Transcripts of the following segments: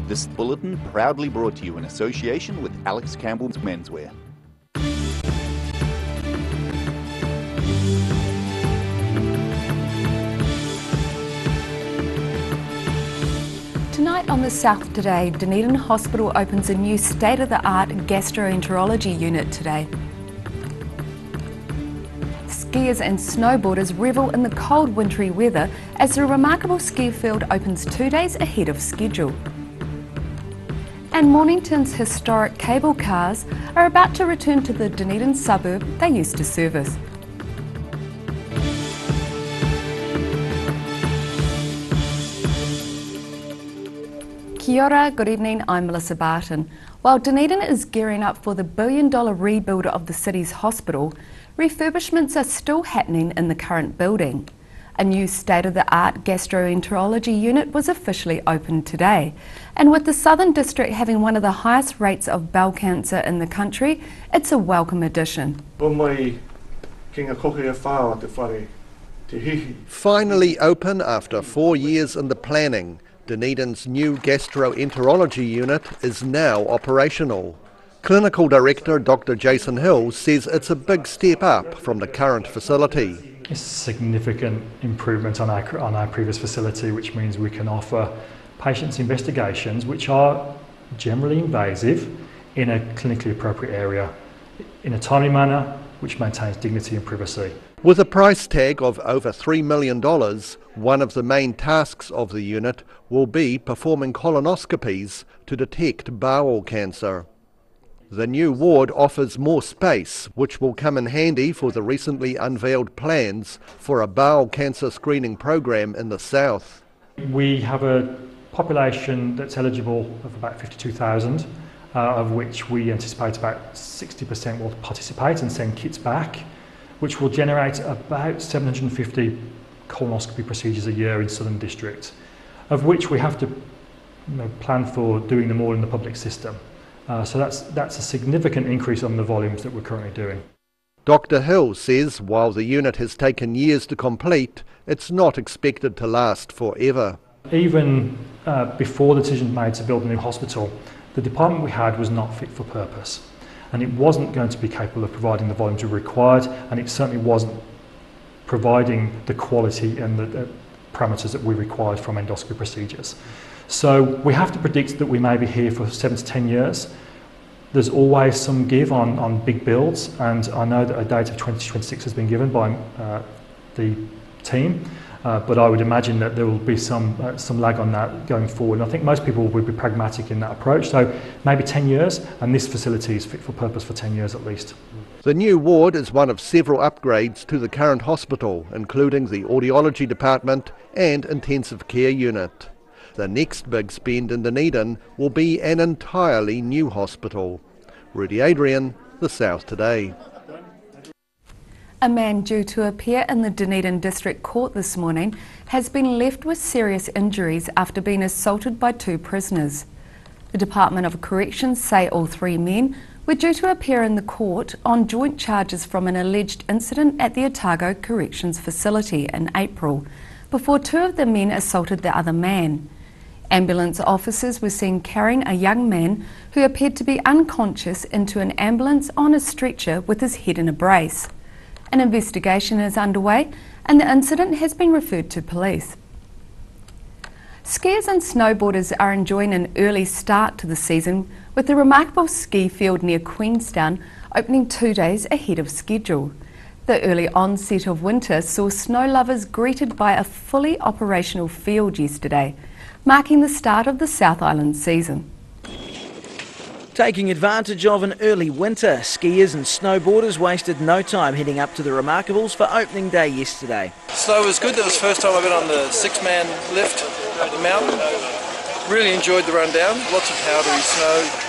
This bulletin proudly brought to you in association with Alex Campbell's Menswear. Tonight on The South Today, Dunedin Hospital opens a new state-of-the-art gastroenterology unit today. Skiers and snowboarders revel in the cold wintry weather as the remarkable ski field opens 2 days ahead of schedule. And Mornington's historic cable cars are about to return to the Dunedin suburb they used to service. Kia ora, good evening, I'm Melissa Barton. While Dunedin is gearing up for the billion-dollar rebuild of the city's hospital, refurbishments are still happening in the current building. A new state-of-the-art gastroenterology unit was officially opened today. And with the Southern District having one of the highest rates of bowel cancer in the country, it's a welcome addition. Finally open after 4 years in the planning, Dunedin's new gastroenterology unit is now operational. Clinical Director Dr. Jason Hill says it's a big step up from the current facility. It's a significant improvement on our previous facility, which means we can offer patients investigations which are generally invasive in a clinically appropriate area in a timely manner which maintains dignity and privacy. With a price tag of over $3 million, one of the main tasks of the unit will be performing colonoscopies to detect bowel cancer. The new ward offers more space, which will come in handy for the recently unveiled plans for a bowel cancer screening program in the south. We have a population that's eligible of about 52,000, of which we anticipate about 60% will participate and send kits back, which will generate about 750 colonoscopy procedures a year in Southern District, of which we have to plan for doing them all in the public system. So that's a significant increase on the volumes that we're currently doing. Dr. Hill says while the unit has taken years to complete, it's not expected to last forever. Even before the decision made to build a new hospital, the department we had was not fit for purpose. And it wasn't going to be capable of providing the volumes we required, and it certainly wasn't providing the quality and the parameters that we required from endoscopy procedures. So we have to predict that we may be here for 7 to 10 years. There's always some give on big builds, and I know that a date of 2026 has been given by the team, but I would imagine that there will be some lag on that going forward. And I think most people would be pragmatic in that approach, so maybe 10 years, and this facility is fit for purpose for 10 years at least. The new ward is one of several upgrades to the current hospital, including the audiology department and intensive care unit. The next big spend in Dunedin will be an entirely new hospital. Rudy Adrian, The South Today. A man due to appear in the Dunedin District Court this morning has been left with serious injuries after being assaulted by 2 prisoners. The Department of Corrections say all 3 men were due to appear in the court on joint charges from an alleged incident at the Otago Corrections Facility in April, before 2 of the men assaulted the other man. Ambulance officers were seen carrying a young man who appeared to be unconscious into an ambulance on a stretcher with his head in a brace. An investigation is underway and the incident has been referred to police. Skiers and snowboarders are enjoying an early start to the season, with the remarkable ski field near Queenstown opening 2 days ahead of schedule. The early onset of winter saw snow lovers greeted by a fully operational field yesterday, marking the start of the South Island season. Taking advantage of an early winter, skiers and snowboarders wasted no time heading up to the Remarkables for opening day yesterday. Snow was good. That was the first time I've been on the 6-man lift up the mountain. Really enjoyed the run down. Lots of powdery snow.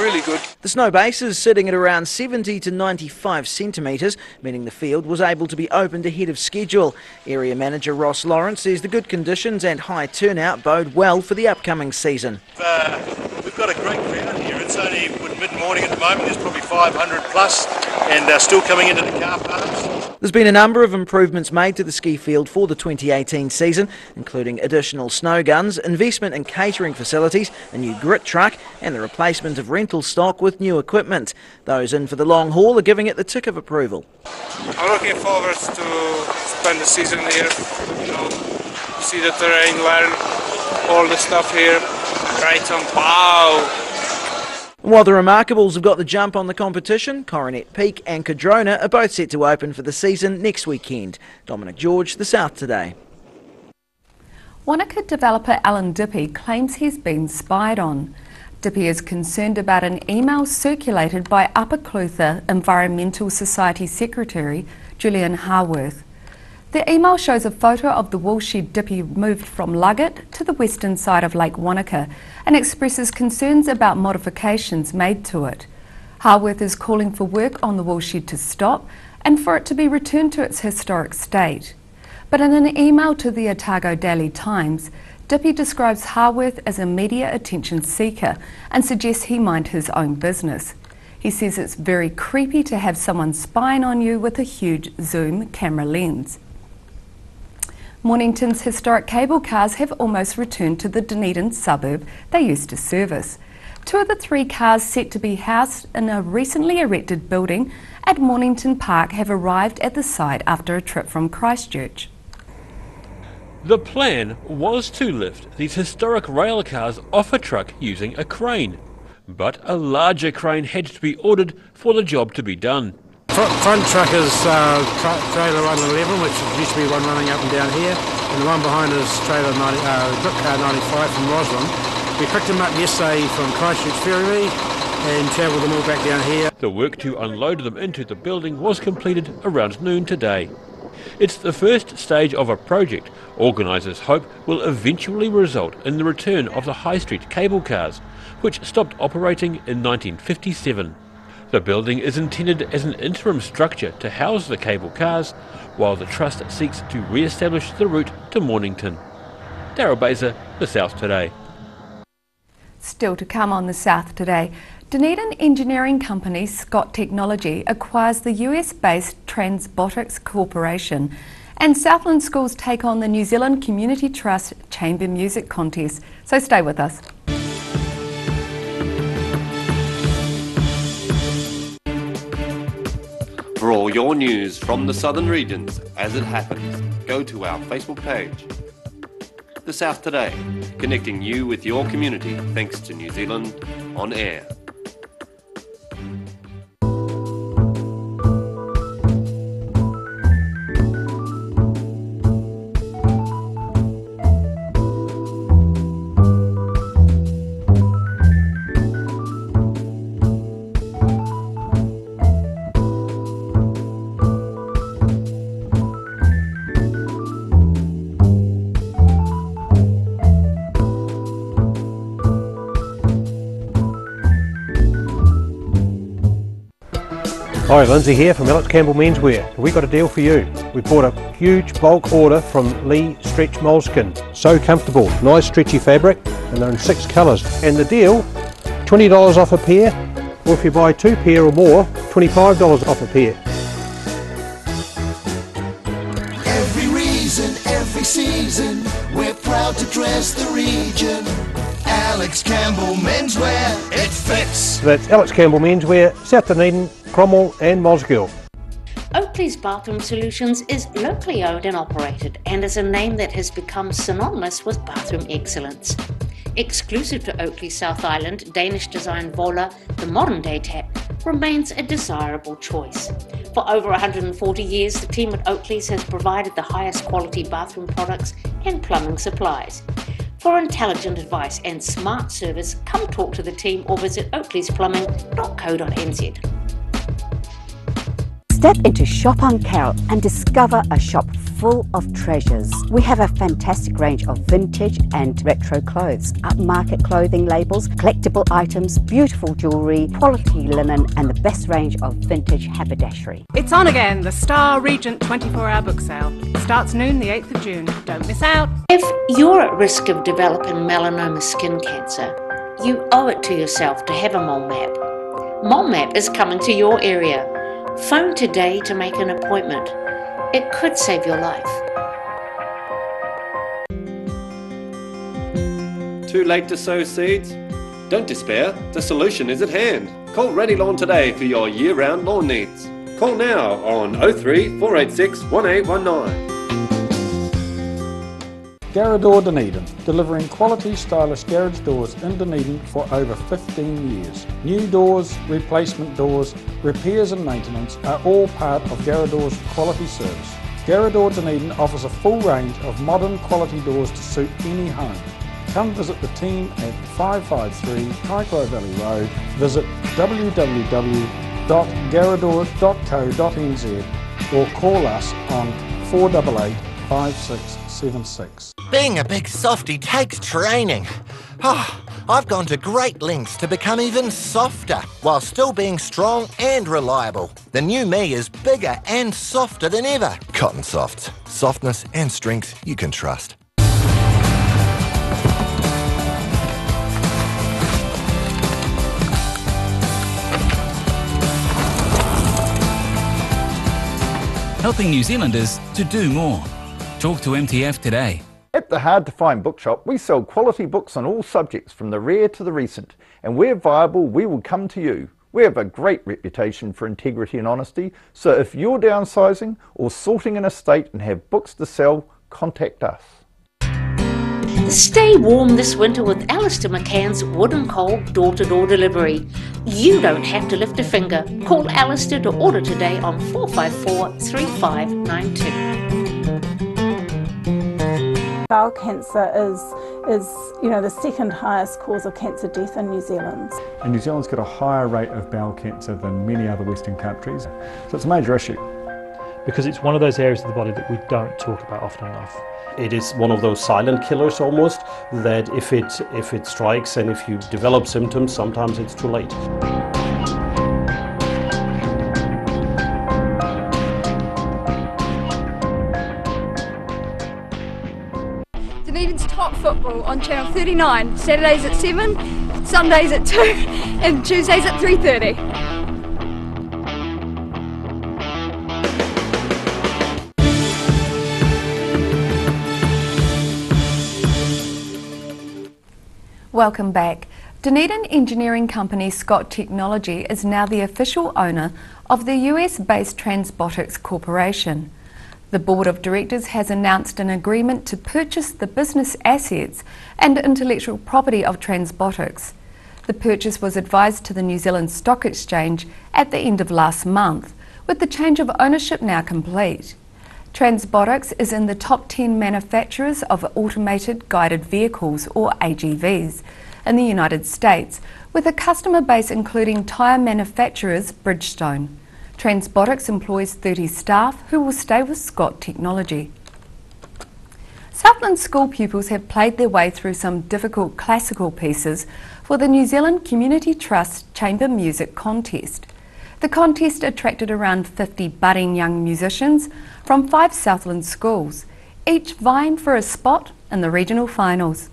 Really good. The snow base is sitting at around 70 to 95 centimetres, meaning the field was able to be opened ahead of schedule. Area manager Ross Lawrence says the good conditions and high turnout bode well for the upcoming season. We've got a great crowd here. It's only mid-morning at the moment. There's probably 500 plus. and they're still coming into the car parks. There's been a number of improvements made to the ski field for the 2018 season, including additional snow guns, investment in catering facilities, a new grit truck and the replacement of rental stock with new equipment. Those in for the long haul are giving it the tick of approval. I'm looking forward to spend the season here, see the terrain, learn all the stuff here, ride some wow. While the Remarkables have got the jump on the competition, Coronet Peak and Cardrona are both set to open for the season next weekend. Dominic George, The South Today. Wanaka developer Alan Dippy claims he's been spied on. Dippy is concerned about an email circulated by Upper Clutha Environmental Society Secretary Julian Harworth. The email shows a photo of the woolshed Dippy moved from Luggett to the western side of Lake Wanaka and expresses concerns about modifications made to it. Harworth is calling for work on the woolshed to stop and for it to be returned to its historic state. But in an email to the Otago Daily Times, Dippy describes Harworth as a media attention seeker and suggests he mind his own business. He says it's very creepy to have someone spying on you with a huge zoom camera lens. Mornington's historic cable cars have almost returned to the Dunedin suburb they used to service. 2 of the 3 cars set to be housed in a recently erected building at Mornington Park have arrived at the site after a trip from Christchurch. The plan was to lift these historic rail cars off a truck using a crane, but a larger crane had to be ordered for the job to be done. Front truck is trailer 111, which used to be one running up and down here, and the one behind is trailer grip car 95 from Roslyn. We picked them up yesterday from Christchurch Ferry and travelled them all back down here. The work to unload them into the building was completed around noon today. It's the first stage of a project organisers hope will eventually result in the return of the High Street cable cars, which stopped operating in 1957. The building is intended as an interim structure to house the cable cars, while the Trust seeks to re-establish the route to Mornington. Daryl Baser, The South Today. Still to come on The South Today, Dunedin engineering company Scott Technology acquires the US-based Transbotics Corporation, and Southland Schools take on the New Zealand Community Trust Chamber Music Contest. So stay with us. For all your news from the southern regions as it happens, go to our Facebook page. The South Today, connecting you with your community thanks to New Zealand On Air. Hi, Lindsay here from Alex Campbell Menswear. We've got a deal for you. We've bought a huge bulk order from Lee Stretch Moleskin. So comfortable, nice stretchy fabric, and they're in 6 colours. And the deal, $20 off a pair, or if you buy 2 pair or more, $25 off a pair. Every reason, every season, we're proud to dress the region. Alex Campbell Menswear, it fits. So that's Alex Campbell Menswear, South Dunedin, Cromwell and Mosgiel. Oakley's Bathroom Solutions is locally owned and operated and is a name that has become synonymous with bathroom excellence. Exclusive to Oakley South Island, Danish design Vola, the modern day tap, remains a desirable choice. For over 140 years, the team at Oakley's has provided the highest quality bathroom products and plumbing supplies. For intelligent advice and smart service, come talk to the team or visit oakleysPlumbing.co.nz. Step into Shop on Carroll and discover a shop full of treasures. We have a fantastic range of vintage and retro clothes, upmarket clothing labels, collectible items, beautiful jewellery, quality linen and the best range of vintage haberdashery. It's on again, the Star Regent 24-hour book sale. Starts noon the 8th of June. Don't miss out. If you're at risk of developing melanoma skin cancer, you owe it to yourself to have a mole map. Mole Map is coming to your area. Phone today to make an appointment. It could save your life. Too late to sow seeds? Don't despair, the solution is at hand. Call Ready Lawn today for your year-round lawn needs. Call now on 03 486 1819. Garrador Dunedin, delivering quality stylish garage doors in Dunedin for over 15 years. New doors, replacement doors, repairs and maintenance are all part of Garrador's quality service. Garrador Dunedin offers a full range of modern quality doors to suit any home. Come visit the team at 553 Kaikoura Valley Road. Visit www.garrador.co.nz or call us on 488 5676. Being a big softie takes training. I've gone to great lengths to become even softer while still being strong and reliable. The new me is bigger and softer than ever. Cotton Softs. Softness and strength you can trust. Helping New Zealanders to do more. Talk to MTF today. At the Hard to Find Bookshop, we sell quality books on all subjects from the rare to the recent, and where viable, we will come to you. We have a great reputation for integrity and honesty, so if you're downsizing or sorting an estate and have books to sell, contact us. Stay warm this winter with Alistair McCann's Wooden Coal door-to-door delivery. You don't have to lift a finger. Call Alistair to order today on 454 3592. Bowel cancer is the second highest cause of cancer death in New Zealand. And New Zealand's got a higher rate of bowel cancer than many other Western countries, so it's a major issue. Because it's one of those areas of the body that we don't talk about often enough. It is one of those silent killers almost, that if it strikes and if you develop symptoms, sometimes it's too late. Dunedin's top football on Channel 39, Saturdays at 7, Sundays at 2 and Tuesdays at 3:30. Welcome back. Dunedin engineering company Scott Technology is now the official owner of the US-based Transbotics Corporation. The board of directors has announced an agreement to purchase the business assets and intellectual property of Transbotics. The purchase was advised to the New Zealand Stock Exchange at the end of last month, with the change of ownership now complete. Transbotics is in the top 10 manufacturers of automated guided vehicles, or AGVs, in the United States, with a customer base including tyre manufacturers Bridgestone. Transbotics employs 30 staff who will stay with Scott Technology. Southland school pupils have played their way through some difficult classical pieces for the New Zealand Community Trust Chamber Music Contest. The contest attracted around 50 budding young musicians from 5 Southland schools, each vying for a spot in the regional finals.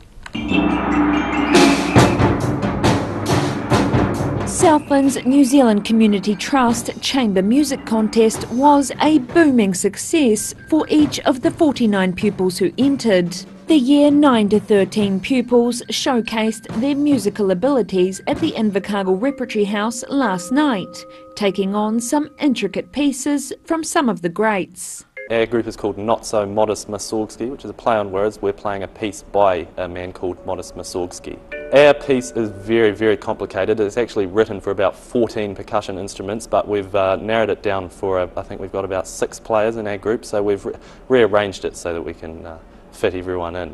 Southland's New Zealand Community Trust Chamber Music Contest was a booming success for each of the 49 pupils who entered. The year 9 to 13 pupils showcased their musical abilities at the Invercargill Repertory House last night, taking on some intricate pieces from some of the greats. Our group is called Not So Modest Mussorgsky, which is a play on words. We're playing a piece by a man called Modest Mussorgsky. Our piece is very, very complicated. It's actually written for about 14 percussion instruments, but we've narrowed it down for, I think we've got about 6 players in our group, so we've rearranged it so that we can fit everyone in.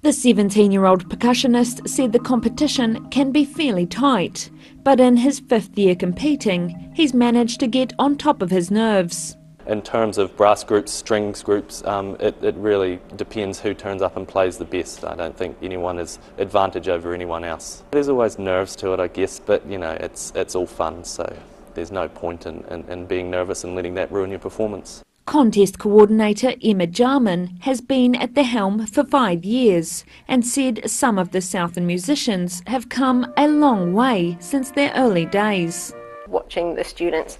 The 17-year-old percussionist said the competition can be fairly tight, but in his 5th year competing, he's managed to get on top of his nerves. In terms of brass groups, strings groups, it really depends who turns up and plays the best. I don't think anyone has advantage over anyone else. There's always nerves to it, I guess, but you know, it's all fun, so there's no point in being nervous and letting that ruin your performance. Contest coordinator Emma Jarman has been at the helm for 5 years and said some of the Southern musicians have come a long way since their early days. Watching the students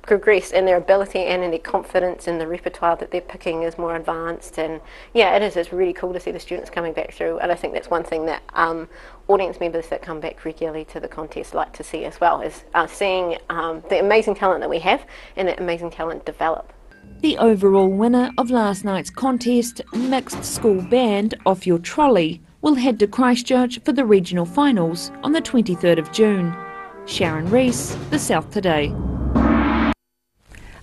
progressed in their ability and in their confidence, and the repertoire that they're picking is more advanced. And yeah, it's really cool to see the students coming back through, and I think that's one thing that audience members that come back regularly to the contest like to see as well, is seeing the amazing talent that we have and that amazing talent develop. The overall winner of last night's contest, Mixed School Band Off Your Trolley, will head to Christchurch for the regional finals on the 23rd of June. Sharon Rees, The South Today.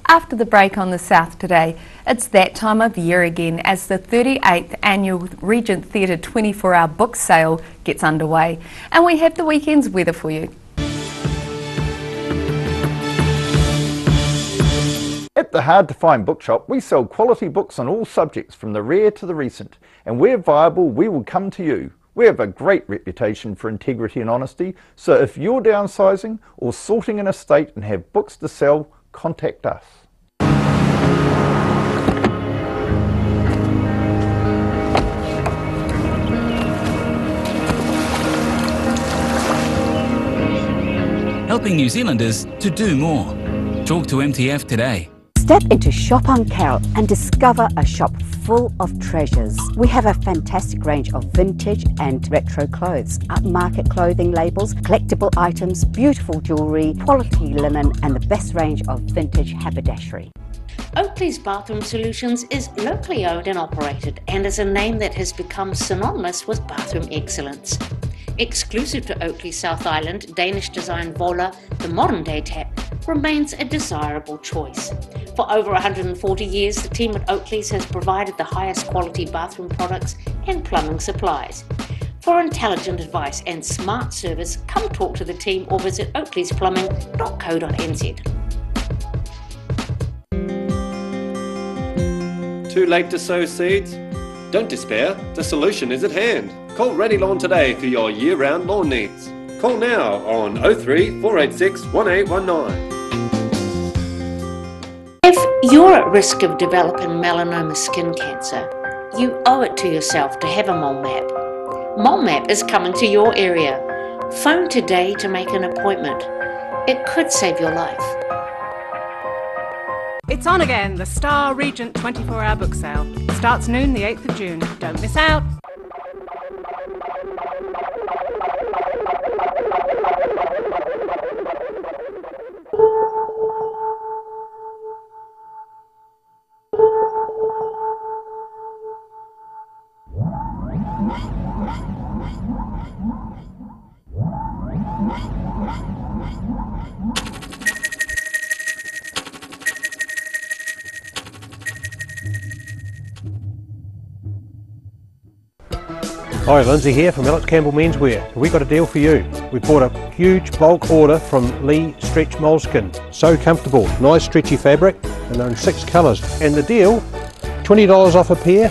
After the break on The South Today, it's that time of year again as the 38th Annual Regent Theatre 24-hour book sale gets underway. And we have the weekend's weather for you. At the Hard to Find Bookshop, we sell quality books on all subjects from the rare to the recent. And where viable, we will come to you. We have a great reputation for integrity and honesty, so if you're downsizing or sorting an estate and have books to sell, contact us. Helping New Zealanders to do more. Talk to MTF today. Step into Shop on Carrot and discover a shop full of treasures. We have a fantastic range of vintage and retro clothes, upmarket clothing labels, collectible items, beautiful jewellery, quality linen and the best range of vintage haberdashery. Oakley's Bathroom Solutions is locally owned and operated and is a name that has become synonymous with bathroom excellence. Exclusive to Oakley South Island, Danish design Vola, the modern day tap, remains a desirable choice. For over 140 years, the team at Oakley's has provided the highest quality bathroom products and plumbing supplies. For intelligent advice and smart service, come talk to the team or visit oakleysplumbing.co.nz. Too late to sow seeds? Don't despair, the solution is at hand. Call Ready Lawn today for your year-round lawn needs. Call now on 03 486 1819. If you're at risk of developing melanoma skin cancer, you owe it to yourself to have a mole map. Mole Map is coming to your area. Phone today to make an appointment. It could save your life. It's on again, the Star Regent 24-hour book sale. Starts noon the 8th of June. Don't miss out. Hi, Lindsay here from Alex Campbell Menswear. We got a deal for you. We bought a huge bulk order from Lee Stretch Moleskin. So comfortable, nice stretchy fabric, and they're in 6 colours. And the deal, $20 off a pair,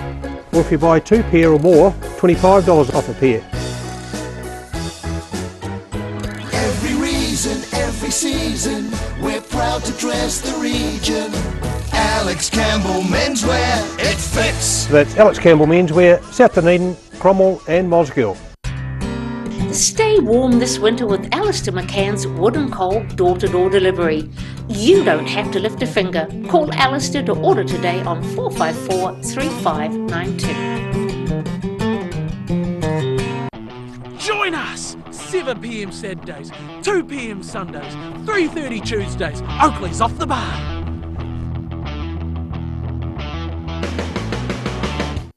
or if you buy 2 pair or more, $25 off a pair. Every reason, every season, we're proud to dress the region. Alex Campbell Menswear, it fits. So that's Alex Campbell Menswear, South Dunedin, Cromwell and Mosgiel. Stay warm this winter with Alistair McCann's Wooden Coal door-to-door delivery. You don't have to lift a finger. Call Alistair to order today on 454 3592. Join us! 7 p.m. Saturdays, 2 p.m. Sundays, 3:30 Tuesdays. Oakley's off the bar.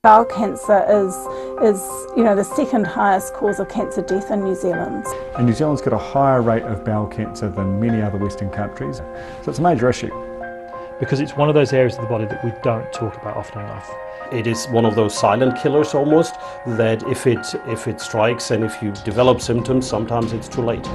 Bowel cancer is the second highest cause of cancer death in New Zealand. And New Zealand's got a higher rate of bowel cancer than many other Western countries, so it's a major issue. Because it's one of those areas of the body that we don't talk about often enough. It is one of those silent killers almost, that if it strikes and if you develop symptoms, sometimes it's too late.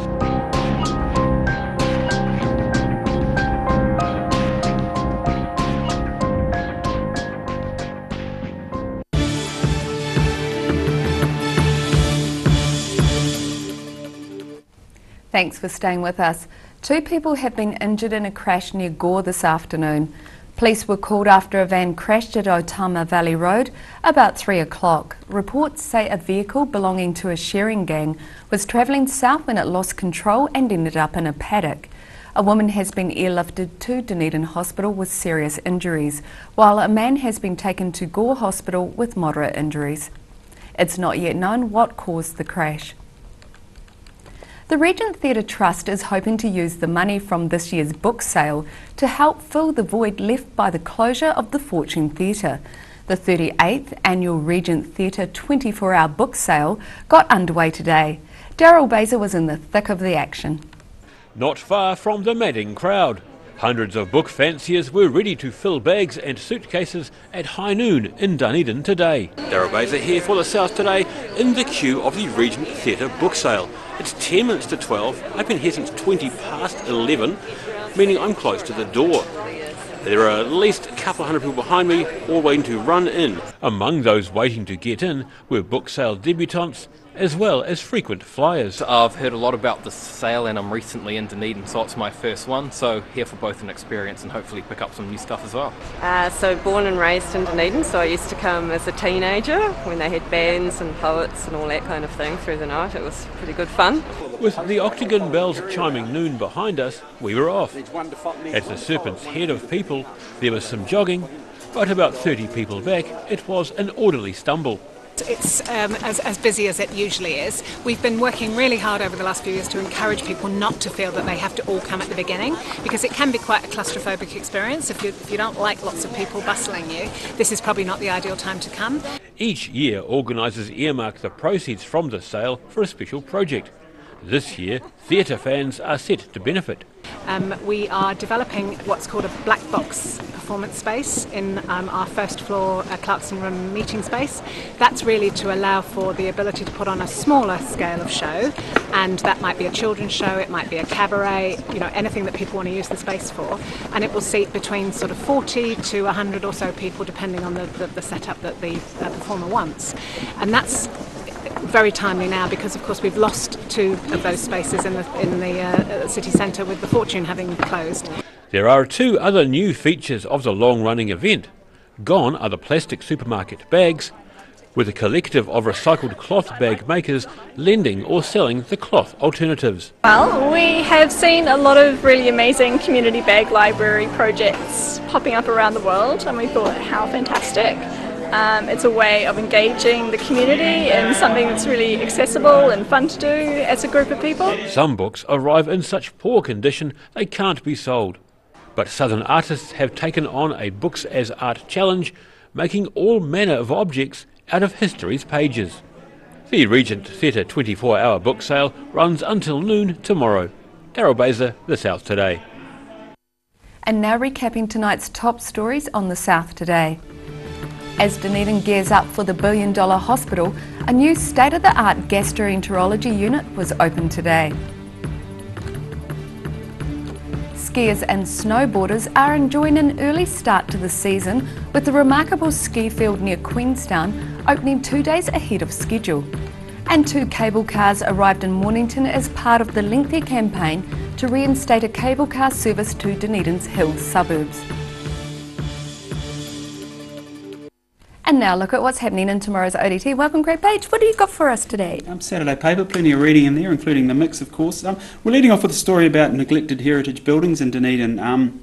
Thanks for staying with us. 2 people have been injured in a crash near Gore this afternoon. Police were called after a van crashed at Otama Valley Road about 3 o'clock. Reports say a vehicle belonging to a shearing gang was travelling south when it lost control and ended up in a paddock. A woman has been airlifted to Dunedin Hospital with serious injuries, while a man has been taken to Gore Hospital with moderate injuries. It's not yet known what caused the crash. The Regent Theatre Trust is hoping to use the money from this year's book sale to help fill the void left by the closure of the Fortune Theatre. The 38th Annual Regent Theatre 24-hour book sale got underway today. Daryl Baser was in the thick of the action. Not far from the madding crowd. Hundreds of book fanciers were ready to fill bags and suitcases at high noon in Dunedin today. Daryl Baser here for the South Today in the queue of the Regent Theatre book sale. It's 10 minutes to 12. I've been here since 20 past 11, meaning I'm close to the door. There are at least a couple of hundred people behind me, all waiting to run in. Among those waiting to get in were book sale debutantes, as well as frequent flyers. I've heard a lot about this sale and I'm recently in Dunedin, so it's my first one, so here for both an experience and hopefully pick up some new stuff as well. So born and raised in Dunedin, so I used to come as a teenager when they had bands and poets and all that kind of thing through the night. It was pretty good fun. With the Octagon bells chiming noon behind us, we were off. At the Serpent's Head of people, there was some jogging, but about 30 people back, it was an orderly stumble. It's as busy as it usually is. We've been working really hard over the last few years to encourage people not to feel that they have to all come at the beginning, because it can be quite a claustrophobic experience. If you don't like lots of people bustling you, this is probably not the ideal time to come. Each year, organisers earmark the proceeds from the sale for a special project. This year, theatre fans are set to benefit. We are developing what's called a black box performance space in our first floor Clarkson Room meeting space. That's really to allow for the ability to put on a smaller scale of show, and that might be a children's show, it might be a cabaret, anything that people want to use the space for, and it will seat between sort of 40 to 100 or so people depending on the setup that the performer wants. And that's very timely now because of course we've lost two of those spaces in the city centre with the Fortune having closed. There are two other new features of the long-running event. Gone are the plastic supermarket bags, with a collective of recycled cloth bag makers lending or selling the cloth alternatives. Well, we have seen a lot of really amazing community bag library projects popping up around the world, and we thought how fantastic. It's a way of engaging the community in something that's really accessible and fun to do as a group of people. Some books arrive in such poor condition they can't be sold. But Southern artists have taken on a Books as Art challenge, making all manner of objects out of history's pages. The Regent Theatre 24-hour book sale runs until noon tomorrow. Daryl Baser, The South Today. And now recapping tonight's top stories on The South Today. As Dunedin gears up for the billion-dollar hospital, a new state-of-the-art gastroenterology unit was opened today. Skiers and snowboarders are enjoying an early start to the season, with the remarkable ski field near Queenstown opening 2 days ahead of schedule. And 2 cable cars arrived in Mornington as part of the lengthy campaign to reinstate a cable car service to Dunedin's hills suburbs. And now look at what's happening in tomorrow's ODT. Welcome, Craig Page. What do you got for us today? Saturday paper, plenty of reading in there, including The Mix, of course. We're leading off with a story about neglected heritage buildings in Dunedin.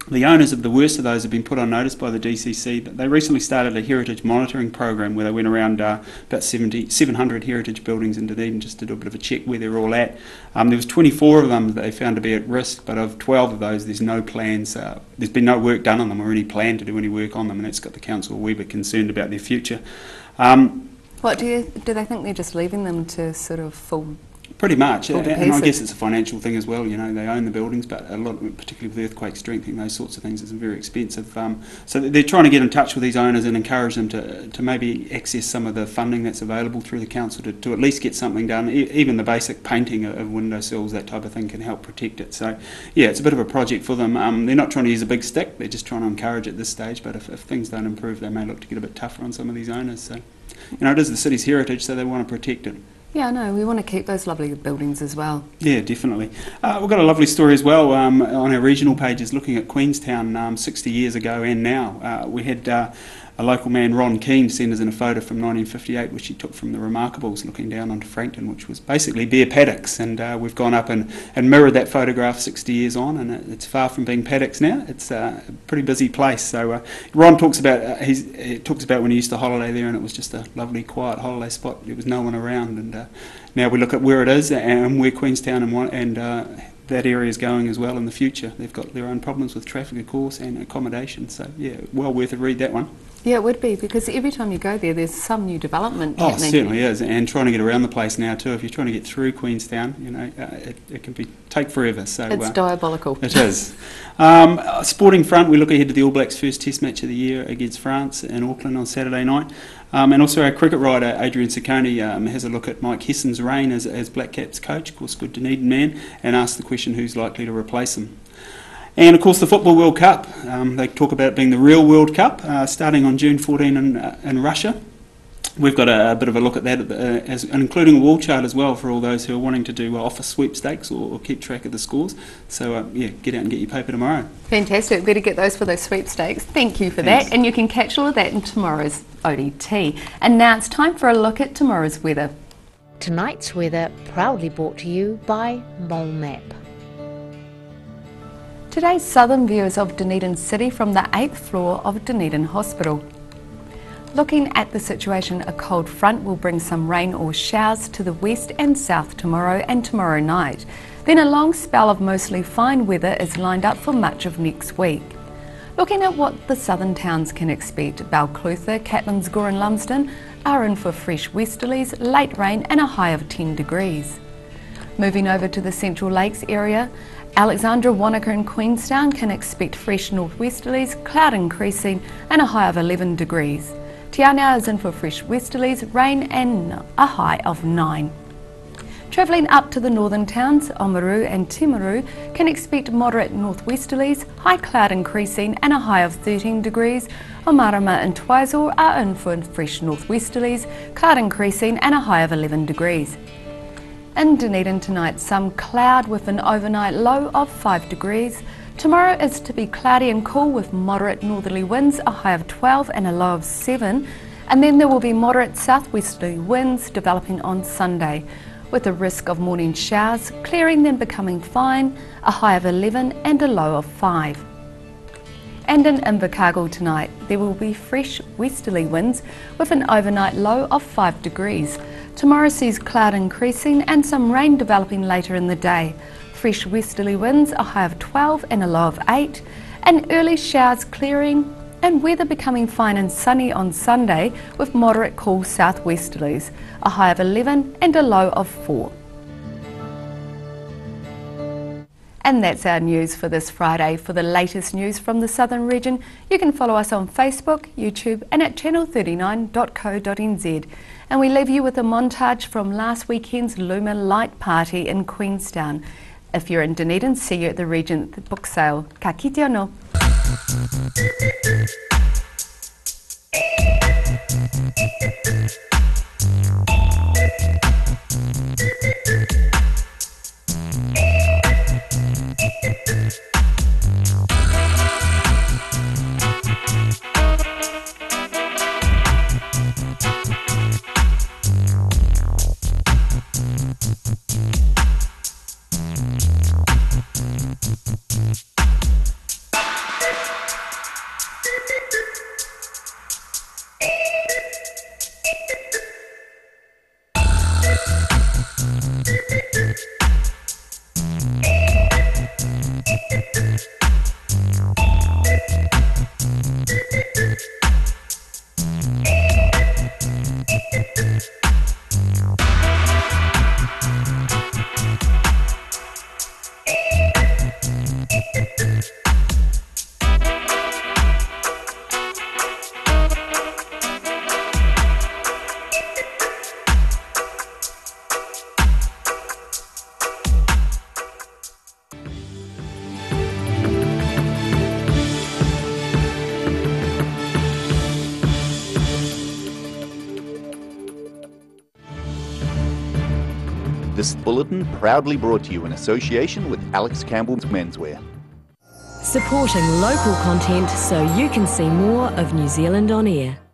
The owners of the worst of those have been put on notice by the DCC. But they recently started a heritage monitoring program where they went around about 700 heritage buildings in Dunedin just to do a bit of a check where they're all at. There was 24 of them that they found to be at risk, but of 12 of those there's no plans, there's been no work done on them or any plan to do any work on them, and that's got the council a wee bit concerned about their future. What do they think they're just leaving them to sort of fall? Pretty much, and I guess it's a financial thing as well. They own the buildings, but a lot, particularly with earthquake strengthening, those sorts of things, is very expensive. So they're trying to get in touch with these owners and encourage them to maybe access some of the funding that's available through the council to at least get something done. Even the basic painting of windowsills, that type of thing, can help protect it. So yeah, it's a bit of a project for them. They're not trying to use a big stick; they're just trying to encourage at this stage. But if things don't improve, they may look to get a bit tougher on some of these owners. So it is the city's heritage, so they want to protect it. Yeah, no, we want to keep those lovely buildings as well. Yeah, definitely. We've got a lovely story as well on our regional pages looking at Queenstown 60 years ago and now. We had a local man, Ron Keane, sent us in a photo from 1958 which he took from the Remarkables looking down onto Frankton, which was basically bare paddocks, and we've gone up and mirrored that photograph 60 years on, and it's far from being paddocks now. It's a pretty busy place. So Ron talks about he talks about when he used to holiday there, and it was just a lovely quiet holiday spot. There was no one around, and now we look at where it is and where Queenstown and that area is going as well in the future. They've got their own problems with traffic, of course, and accommodation. So yeah, well worth a read, that one. Yeah, it would be, because every time you go there, there's some new development happening. Oh, it certainly is, and trying to get around the place now too. If you're trying to get through Queenstown, you know, it can take forever. So it's diabolical. It is. Sporting front, we look ahead to the All Blacks' first Test match of the year against France in Auckland on Saturday night. And also our cricket writer, Adrian Ciccone, has a look at Mike Hesson's reign as Black Caps coach, of course, good Dunedin man, and asks the question who's likely to replace him. And of course the Football World Cup, they talk about it being the real World Cup, starting on June 14 in Russia. We've got a bit of a look at that, including a wall chart as well for all those who are wanting to do office sweepstakes or keep track of the scores. So yeah, get out and get your paper tomorrow. Fantastic, better get those for those sweepstakes. Thank you for that, and you can catch all of that in tomorrow's ODT. And now it's time for a look at tomorrow's weather. Tonight's weather proudly brought to you by Mole Map. Today's southern view is of Dunedin City from the 8th floor of Dunedin Hospital. Looking at the situation, a cold front will bring some rain or showers to the west and south tomorrow and tomorrow night. Then a long spell of mostly fine weather is lined up for much of next week. Looking at what the southern towns can expect, Balclutha, Catlins Gore and Lumsden are in for fresh westerlies, late rain and a high of 10 degrees. Moving over to the Central Lakes area, Alexandra, Wanaka and Queenstown can expect fresh northwesterlies, cloud increasing and a high of 11 degrees. Te Anau is in for fresh westerlies, rain and a high of 9. Travelling up to the northern towns, Oamaru and Timaru can expect moderate northwesterlies, high cloud increasing and a high of 13 degrees. Omarama and Twizel are in for fresh northwesterlies, cloud increasing and a high of 11 degrees. In Dunedin tonight, some cloud with an overnight low of 5 degrees. Tomorrow is to be cloudy and cool with moderate northerly winds, a high of 12 and a low of 7. And then there will be moderate southwesterly winds developing on Sunday, with a risk of morning showers, clearing then becoming fine, a high of 11 and a low of 5. And in Invercargill tonight, there will be fresh westerly winds with an overnight low of 5 degrees. Tomorrow sees cloud increasing and some rain developing later in the day. Fresh westerly winds, a high of 12 and a low of 8, and early showers clearing and weather becoming fine and sunny on Sunday with moderate cool southwesterlies, a high of 11 and a low of 4. And that's our news for this Friday. For the latest news from the Southern region, you can follow us on Facebook, YouTube and at channel39.co.nz. And we leave you with a montage from last weekend's Luma Light Party in Queenstown. If you're in Dunedin, see you at the Regent book sale. Ka kite anō. This bulletin proudly brought to you in association with Alex Campbell's Menswear. supporting local content so you can see more of New Zealand on air.